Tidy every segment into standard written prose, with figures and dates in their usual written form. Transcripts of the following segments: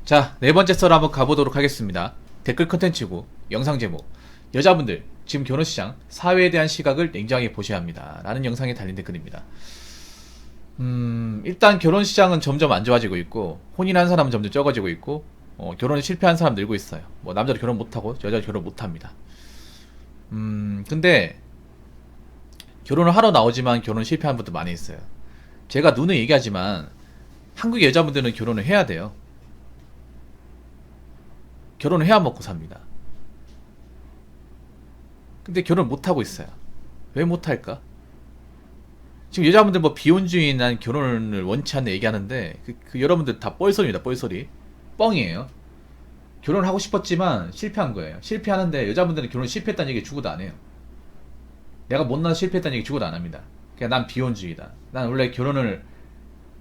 자, 네 번째 썰 한번 가보도록 하겠습니다. 댓글 컨텐츠고 영상 제목, 여자분들 지금 결혼시장 사회에 대한 시각을 냉정하게 보셔야 합니다 라는 영상에 달린 댓글입니다. 일단 결혼시장은 점점 안 좋아지고 있고, 혼인한 사람은 점점 적어지고 있고, 결혼에 실패한 사람 늘고 있어요. 뭐 남자도 결혼 못하고 여자도 결혼 못합니다. 근데 결혼을 하러 나오지만 결혼 실패한 분도 많이 있어요. 제가 누누이 얘기하지만 한국의 여자분들은 결혼을 해야 돼요. 결혼을 해야 먹고 삽니다. 근데 결혼 못하고 있어요. 왜 못할까? 지금 여자분들 뭐 비혼주의 난 결혼을 원치 않는 얘기하는데 그 여러분들 다 뻘소리입니다. 뻘소리. 뻥이에요. 결혼을 하고 싶었지만 실패한 거예요. 실패하는데 여자분들은 결혼 실패했다는 얘기 죽어도 안 해요. 내가 못나서 실패했다는 얘기 죽어도 안 합니다. 그냥 난 비혼주의다. 난 원래 결혼을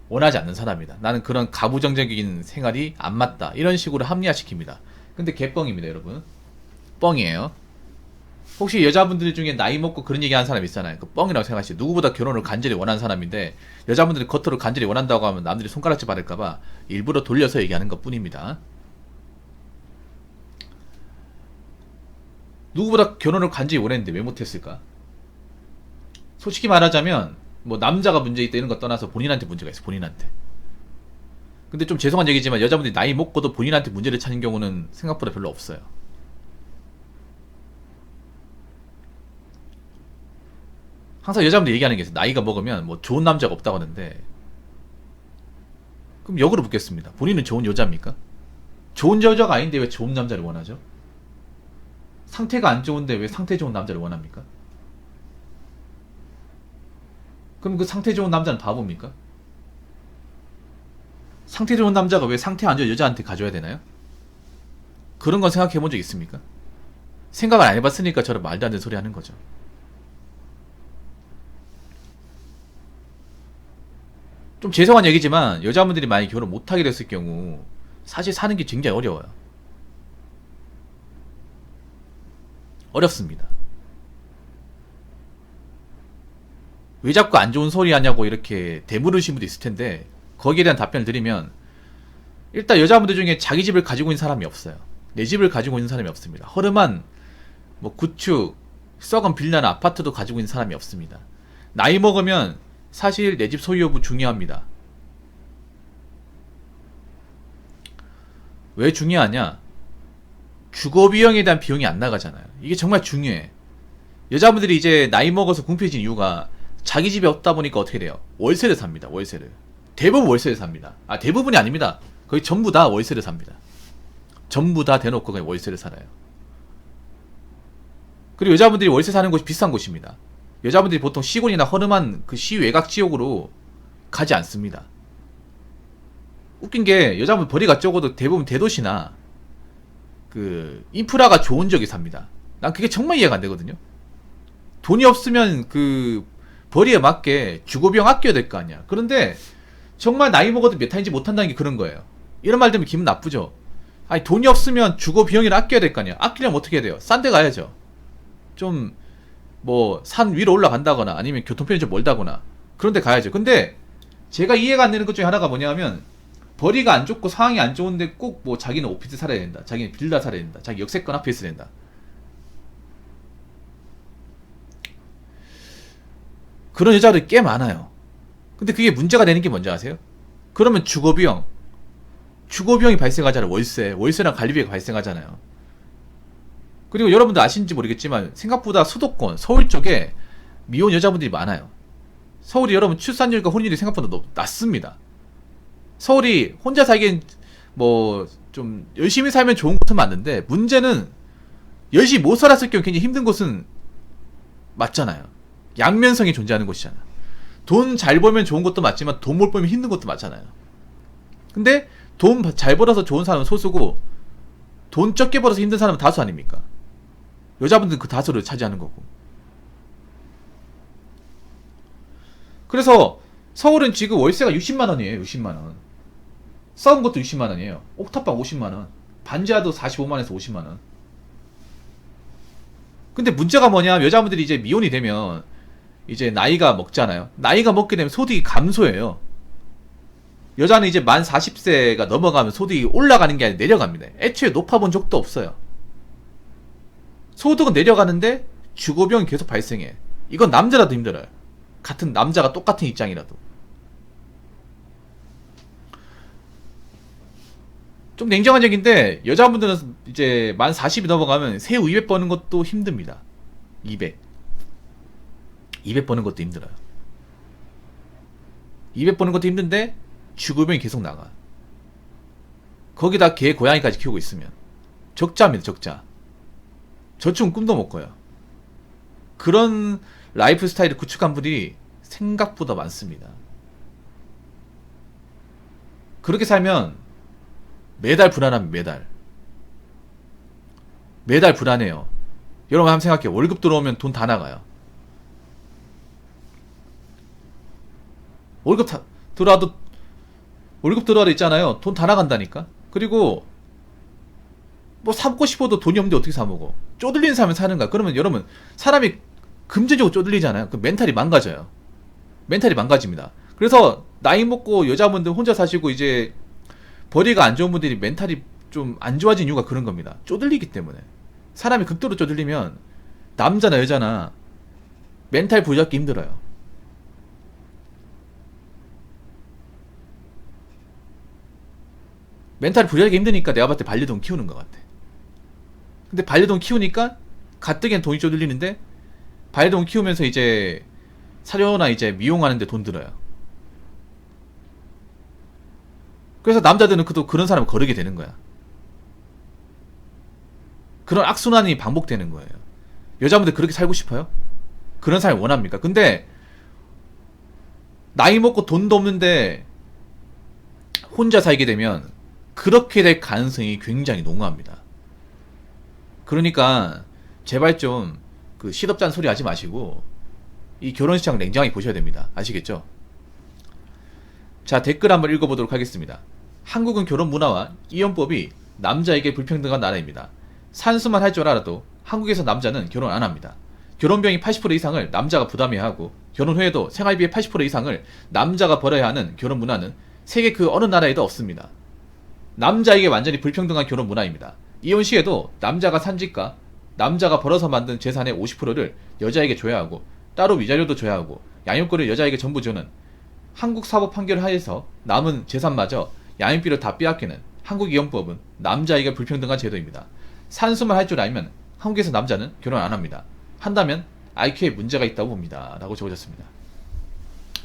원하지 않는 사람이다. 나는 그런 가부장적인 생활이 안 맞다. 이런 식으로 합리화시킵니다. 근데 개뻥입니다, 여러분. 뻥이에요. 혹시 여자분들 중에 나이 먹고 그런 얘기 하는 사람 있잖아요. 그 뻥이라고 생각하시죠. 누구보다 결혼을 간절히 원하는 사람인데 여자분들이 겉으로 간절히 원한다고 하면 남들이 손가락질 받을까봐 일부러 돌려서 얘기하는 것 뿐입니다. 누구보다 결혼을 간절히 원했는데 왜 못했을까? 솔직히 말하자면 뭐 남자가 문제 있다 이런 거 떠나서 본인한테 문제가 있어. 본인한테. 근데 좀 죄송한 얘기지만 여자분들이 나이 먹고도 본인한테 문제를 찾는 경우는 생각보다 별로 없어요. 항상 여자분들이 얘기하는 게 있어요. 나이가 먹으면 뭐 좋은 남자가 없다고 하는데, 그럼 역으로 묻겠습니다. 본인은 좋은 여자입니까? 좋은 여자가 아닌데 왜 좋은 남자를 원하죠? 상태가 안 좋은데 왜 상태 좋은 남자를 원합니까? 그럼 그 상태 좋은 남자는 바보입니까? 상태 좋은 남자가 왜 상태 안 좋은 여자한테 가져야 되나요? 그런 건 생각해 본 적 있습니까? 생각을 안 해봤으니까 저런 말도 안 되는 소리 하는 거죠. 좀 죄송한 얘기지만 여자분들이 만약에 결혼 못하게 됐을 경우 사실 사는 게 굉장히 어려워요. 어렵습니다. 왜 자꾸 안 좋은 소리 하냐고 이렇게 대물으신 분도 있을 텐데, 거기에 대한 답변을 드리면, 일단 여자분들 중에 자기 집을 가지고 있는 사람이 없어요. 내 집을 가지고 있는 사람이 없습니다. 허름한 뭐 구축, 썩은 빌라나 아파트도 가지고 있는 사람이 없습니다. 나이 먹으면 사실 내 집 소유 여부 중요합니다. 왜 중요하냐? 주거 비용에 대한 비용이 안 나가잖아요. 이게 정말 중요해. 여자분들이 이제 나이 먹어서 궁핍해진 이유가 자기 집이 없다 보니까 어떻게 돼요? 월세를 삽니다. 월세를. 대부분 월세를 삽니다. 아, 대부분이 아닙니다. 거의 전부 다 월세를 삽니다. 전부 다 대놓고 그냥 월세를 살아요. 그리고 여자분들이 월세 사는 곳이 비싼 곳입니다. 여자분들이 보통 시골이나 허름한 그 시외곽 지역으로 가지 않습니다. 웃긴 게 여자분 벌이가 적어도 대부분 대도시나 그 인프라가 좋은 지역에 삽니다. 난 그게 정말 이해가 안 되거든요. 돈이 없으면 그 벌이에 맞게 주거비용 아껴야 될 거 아니야. 그런데 정말 나이 먹어도 몇 타인지 못한다는 게 그런 거예요. 이런 말 들으면 기분 나쁘죠. 아니, 돈이 없으면 주거비용을 아껴야 될 거 아니야. 아끼려면 어떻게 해야 돼요? 싼 데 가야죠. 좀 뭐 산 위로 올라간다거나 아니면 교통편이 좀 멀다거나 그런 데 가야죠. 근데 제가 이해가 안 되는 것 중에 하나가 뭐냐면, 벌이가 안 좋고 상황이 안 좋은데 꼭 뭐 자기는 오피스 살아야 된다, 자기는 빌라 살아야 된다, 자기 역세권 앞에 있어야 된다. 그런 여자들이 꽤 많아요. 근데 그게 문제가 되는 게 뭔지 아세요? 그러면 주거비용이 발생하잖아요. 월세랑 관리비가 발생하잖아요. 그리고 여러분들 아시는지 모르겠지만 생각보다 수도권 서울 쪽에 미혼 여자분들이 많아요. 서울이 여러분 출산율과 혼인율이 생각보다 낮습니다. 서울이 혼자 살기엔 뭐 좀 열심히 살면 좋은 곳은 맞는데, 문제는 열심히 못 살았을 경우 굉장히 힘든 곳은 맞잖아요. 양면성이 존재하는 곳이잖아. 돈 잘 벌면 좋은 것도 맞지만 돈 못 벌면 힘든 것도 맞잖아요. 근데 돈 잘 벌어서 좋은 사람은 소수고 돈 적게 벌어서 힘든 사람은 다수 아닙니까? 여자분들은 그 다수를 차지하는 거고. 그래서 서울은 지금 월세가 60만원이에요. 60만원. 썩은 것도 60만원이에요. 옥탑방 50만원. 반지하도 45만원에서 50만원. 근데 문제가 뭐냐, 여자분들이 이제 미혼이 되면 이제 나이가 먹잖아요. 나이가 먹게 되면 소득이 감소해요. 여자는 이제 만 40세가 넘어가면 소득이 올라가는 게 아니라 내려갑니다. 애초에 높아본 적도 없어요. 소득은 내려가는데 주거비용이 계속 발생해. 이건 남자라도 힘들어요. 같은 남자가 똑같은 입장이라도. 좀 냉정한 얘기인데 여자분들은 이제 만 40이 넘어가면 새우 200 버는 것도 힘듭니다. 200 버는 것도 힘들어요. 200 버는 것도 힘든데 주거비용이 계속 나가. 거기다 개 고양이까지 키우고 있으면 적자입니다. 적자. 저축은 꿈도 못 꿔요. 그런 라이프 스타일을 구축한 분이 생각보다 많습니다. 그렇게 살면 매달 불안합니다. 매달 불안해요. 여러분 한번 생각해요. 월급 들어오면 돈 다 나가요. 월급 들어와도 있잖아요. 돈 다 나간다니까. 그리고 뭐 사먹고 싶어도 돈이 없는데 어떻게 사먹어. 쪼들리는 삶을 사는 거야. 그러면 여러분 사람이 금전적으로 쪼들리잖아요. 그 멘탈이 망가져요. 멘탈이 망가집니다. 그래서 나이 먹고 여자분들 혼자 사시고 이제 벌이가 안 좋은 분들이 멘탈이 좀 안 좋아진 이유가 그런 겁니다. 쪼들리기 때문에. 사람이 극도로 쪼들리면 남자나 여자나 멘탈 부여잡기 힘들어요. 멘탈 부여잡기 힘드니까 내가 봤을 때 반려동 키우는 것 같아. 근데 반려동 키우니까 가뜩이나 돈이 쪼들리는데 반려동 키우면서 이제 사료나 이제 미용하는데 돈 들어요. 그래서 남자들은 그런 사람을 거르게 되는 거야. 그런 악순환이 반복되는 거예요. 여자분들 그렇게 살고 싶어요? 그런 사람을 원합니까? 근데 나이 먹고 돈도 없는데 혼자 살게 되면 그렇게 될 가능성이 굉장히 농후합니다. 그러니까 제발 좀 그 시덥잖은 소리 하지 마시고 이 결혼 시장 냉정하게 보셔야 됩니다. 아시겠죠? 자, 댓글 한번 읽어보도록 하겠습니다. 한국은 결혼 문화와 이혼법이 남자에게 불평등한 나라입니다. 산수만 할 줄 알아도 한국에서 남자는 결혼 안 합니다. 결혼비용이 80% 이상을 남자가 부담해야 하고 결혼 후에도 생활비의 80% 이상을 남자가 벌어야 하는 결혼 문화는 세계 그 어느 나라에도 없습니다. 남자에게 완전히 불평등한 결혼 문화입니다. 이혼 시에도 남자가 산 집과 남자가 벌어서 만든 재산의 50%를 여자에게 줘야 하고 따로 위자료도 줘야 하고 양육비를 여자에게 전부 주는 한국 사법 판결 하에서 남은 재산마저 양육비를 다 빼앗기는 한국 이혼법은 남자에게 불평등한 제도입니다. 산수만 할 줄 알면 한국에서 남자는 결혼 안 합니다. 한다면 IQ에 문제가 있다고 봅니다. 라고 적으셨습니다.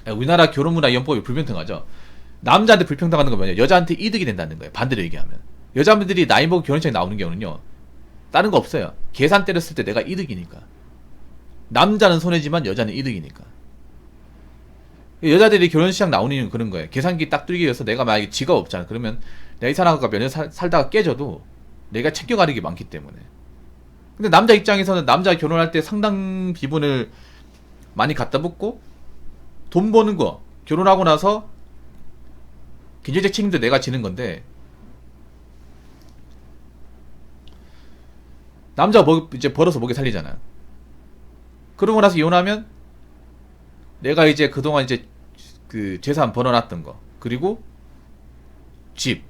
우리나라 결혼문화 이혼법이 불평등하죠. 남자한테 불평등하는 건 뭐냐? 여자한테 이득이 된다는 거예요. 반대로 얘기하면. 여자분들이 나이 먹고 결혼식에 나오는 경우는요. 다른 거 없어요. 계산 때렸을 때 내가 이득이니까. 남자는 손해지만 여자는 이득이니까. 여자들이 결혼식 나오는 이유는 그런 거예요. 계산기 딱 뚫기 위해서 내가 만약에 직업 없잖아. 그러면 내가 이 사람과 몇 년 살다가 깨져도 내가 챙겨가는 게 많기 때문에. 근데 남자 입장에서는 남자 결혼할 때 상당 비분을 많이 갖다 붓고 돈 버는 거 결혼하고 나서 경제적 책임도 내가 지는 건데 남자가 이제 벌어서 먹여 살리잖아요. 그러고 나서 이혼하면 내가 이제 그동안 이제 그 재산 벌어놨던 거 그리고 집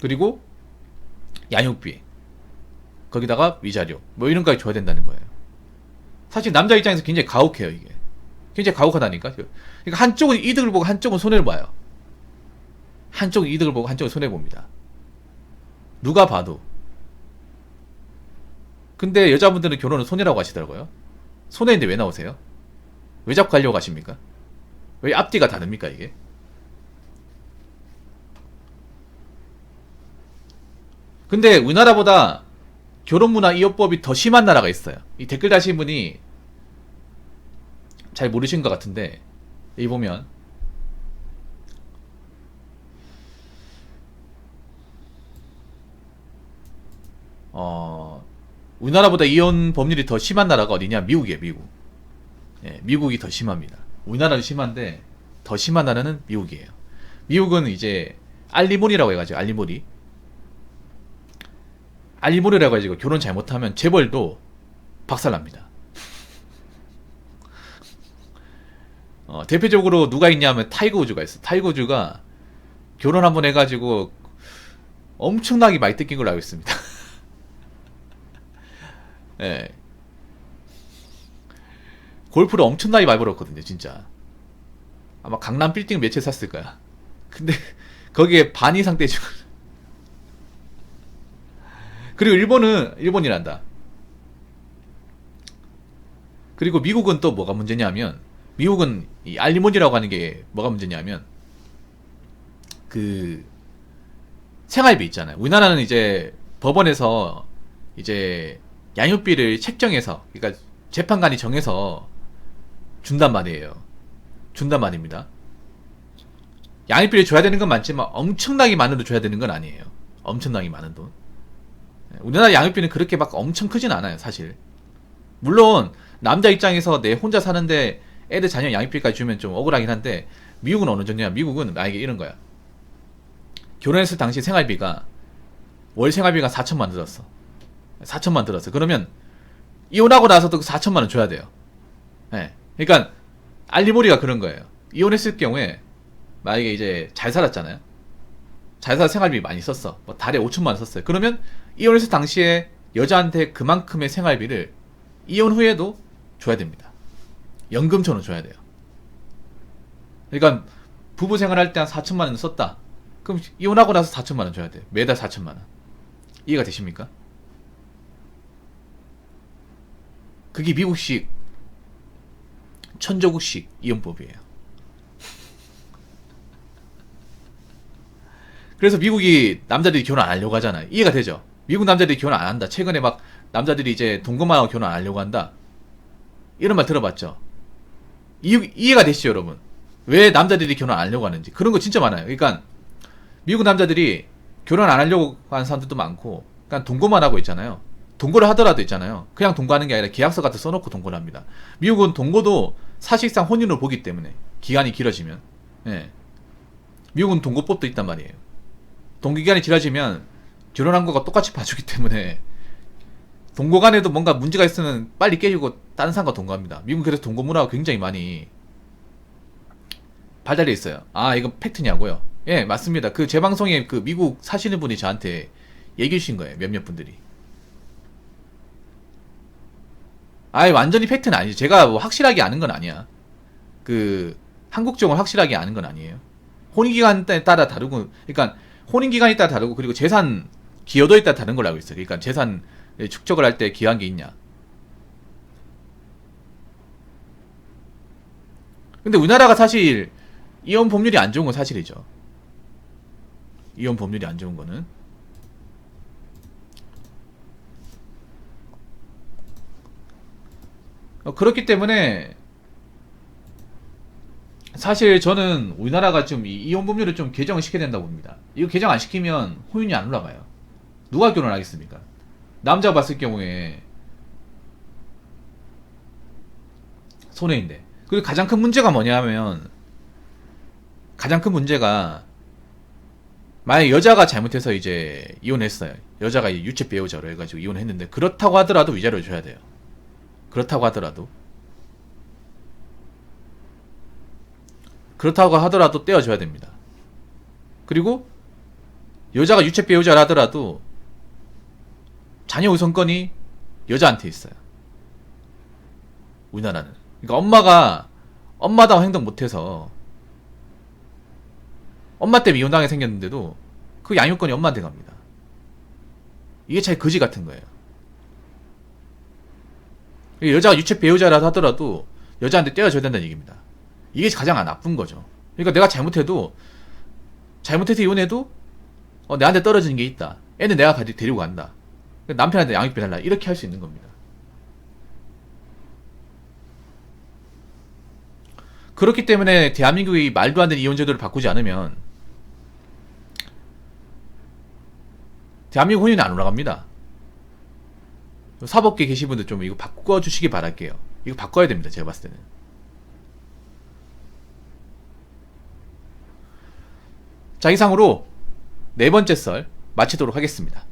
그리고 양육비 거기다가 위자료 뭐 이런 거까지 줘야 된다는 거예요. 사실 남자 입장에서 굉장히 가혹해요. 이게 굉장히 가혹하다니까. 그러니까 한쪽은 이득을 보고 한쪽은 손해를 봐요. 한쪽은 이득을 보고 한쪽은 손해봅니다. 누가 봐도. 근데 여자분들은 결혼은 손해라고 하시더라고요. 손해인데 왜 나오세요? 왜 자꾸 가려고 하십니까? 왜 앞뒤가 다릅니까 이게? 근데 우리나라보다 결혼문화 이혼법이 더 심한 나라가 있어요. 이 댓글 다신 분이 잘 모르신 것 같은데 여기 보면 우리나라보다 이혼 법률이 더 심한 나라가 어디냐? 미국이에요. 미국. 예, 미국이 더 심합니다. 우리나라도 심한데 더 심한 나라는 미국이에요. 미국은 이제 알리모니라고 해가지고 알리모니라고 해가지고 결혼 잘못하면 재벌도 박살납니다. 대표적으로 누가 있냐면 타이거 우즈가 있어. 타이거 우즈가 결혼 한번 해가지고 엄청나게 많이 뜯긴 걸로 알고 있습니다. 예. 골프를 엄청나게 많이 벌었거든요, 진짜. 아마 강남 빌딩 몇 채 샀을 거야. 근데 거기에 반 이상 떼주고. 그리고 일본이란다. 그리고 미국은 또 뭐가 문제냐면, 미국은 이 알리몬이라고 하는 게 뭐가 문제냐면, 그 생활비 있잖아요. 우리나라는 이제 법원에서 이제 양육비를 책정해서, 그러니까 재판관이 정해서 준단 말이에요. 준단 말입니다. 양육비를 줘야 되는 건 맞지만 엄청나게 많은 돈 줘야 되는 건 아니에요. 엄청나게 많은 돈. 우리나라 양육비는 그렇게 막 엄청 크진 않아요, 사실. 물론 남자 입장에서 내 혼자 사는데 애들 자녀 양육비까지 주면 좀 억울하긴 한데, 미국은 어느 정도냐? 미국은 만약에 이런 거야. 결혼했을 당시 생활비가 월 생활비가 4천만 들었어. 4천만 들었어. 그러면 이혼하고 나서도 그 4천만 원 줘야 돼요. 네. 그러니까 알리모리가 그런 거예요. 이혼했을 경우에 만약에 이제 잘 살았잖아요. 잘 살아 생활비 많이 썼어. 뭐 달에 5천만 원 썼어요. 그러면 이혼했을 당시에 여자한테 그만큼의 생활비를 이혼 후에도 줘야 됩니다. 연금처럼 줘야 돼요. 그러니까 부부 생활할 때 한 4천만 원 썼다. 그럼 이혼하고 나서 4천만 원 줘야 돼요. 매달 4천만 원. 이해가 되십니까? 그게 미국식 천조국식 이혼법이에요. 그래서 미국이 남자들이 결혼 안 하려고 하잖아요. 이해가 되죠? 미국 남자들이 결혼 안 한다. 최근에 막 남자들이 이제 동거만 하고 결혼 안 하려고 한다. 이런 말 들어봤죠? 이해가 되시죠, 여러분? 왜 남자들이 결혼 안 하려고 하는지. 그런 거 진짜 많아요. 그러니까 미국 남자들이 결혼 안 하려고 하는 사람들도 많고, 그러니까 동거만 하고 있잖아요. 동거를 하더라도 있잖아요. 그냥 동거하는 게 아니라 계약서 같은 거 써놓고 동거를 합니다. 미국은 동거도 사실상 혼인으로 보기 때문에, 기간이 길어지면. 예. 미국은 동거법도 있단 말이에요. 동거기간이 길어지면 결혼한 거가 똑같이 봐주기 때문에 동거 간에도 뭔가 문제가 있으면 빨리 깨지고 다른 사람과 동거합니다. 미국은 그래서 동거 문화가 굉장히 많이 발달해 있어요. 아, 이건 팩트냐고요? 예, 맞습니다. 그 제 방송에 그 미국 사시는 분이 저한테 얘기해 주신 거예요. 몇몇 분들이. 아예 완전히 팩트는 아니죠. 제가 뭐 확실하게 아는 건 아니야. 그 한국적으로 확실하게 아는 건 아니에요. 혼인기간에 따라 다르고, 그러니까 혼인기간에 따라 다르고, 그리고 재산 기여도에 따라 다른 걸로 알고 있어요. 그러니까 재산 축적을 할 때 기여한 게 있냐. 근데 우리나라가 사실 이혼 법률이 안 좋은 건 사실이죠. 이혼 법률이 안 좋은 거는. 그렇기 때문에 사실 저는 우리나라가 좀 이혼 법률을 좀 개정을 시켜야 된다고 봅니다. 이거 개정 안 시키면 혼인이 안 올라가요. 누가 결혼하겠습니까? 남자가 봤을 경우에 손해인데. 그리고 가장 큰 문제가 뭐냐면, 가장 큰 문제가, 만약 여자가 잘못해서 이제 이혼했어요. 여자가 유책 배우자로 해가지고 이혼했는데, 그렇다고 하더라도 위자료를 줘야 돼요. 그렇다고 하더라도 떼어줘야 됩니다. 그리고 여자가 유책 배우자라 하더라도 자녀 우선권이 여자한테 있어요. 우리나라는. 그러니까 엄마가 엄마다운 행동 못해서 엄마 때문에 이혼당하게 생겼는데도 그 양육권이 엄마한테 갑니다. 이게 참 거지 같은 거예요. 여자가 유책 배우자라도 하더라도 여자한테 떼어줘야 된다는 얘기입니다. 이게 가장 나쁜 거죠. 그러니까 내가 잘못해서 이혼해도 내한테 떨어지는 게 있다. 애는 내가 데리고 간다. 남편한테 양육비 달라. 이렇게 할 수 있는 겁니다. 그렇기 때문에 대한민국이 말도 안 되는 이혼 제도를 바꾸지 않으면 대한민국 혼인은 안 올라갑니다. 사법계 계신 분들 좀 이거 바꿔주시기 바랄게요. 이거 바꿔야 됩니다. 제가 봤을 때는. 자, 이상으로 네 번째 썰 마치도록 하겠습니다.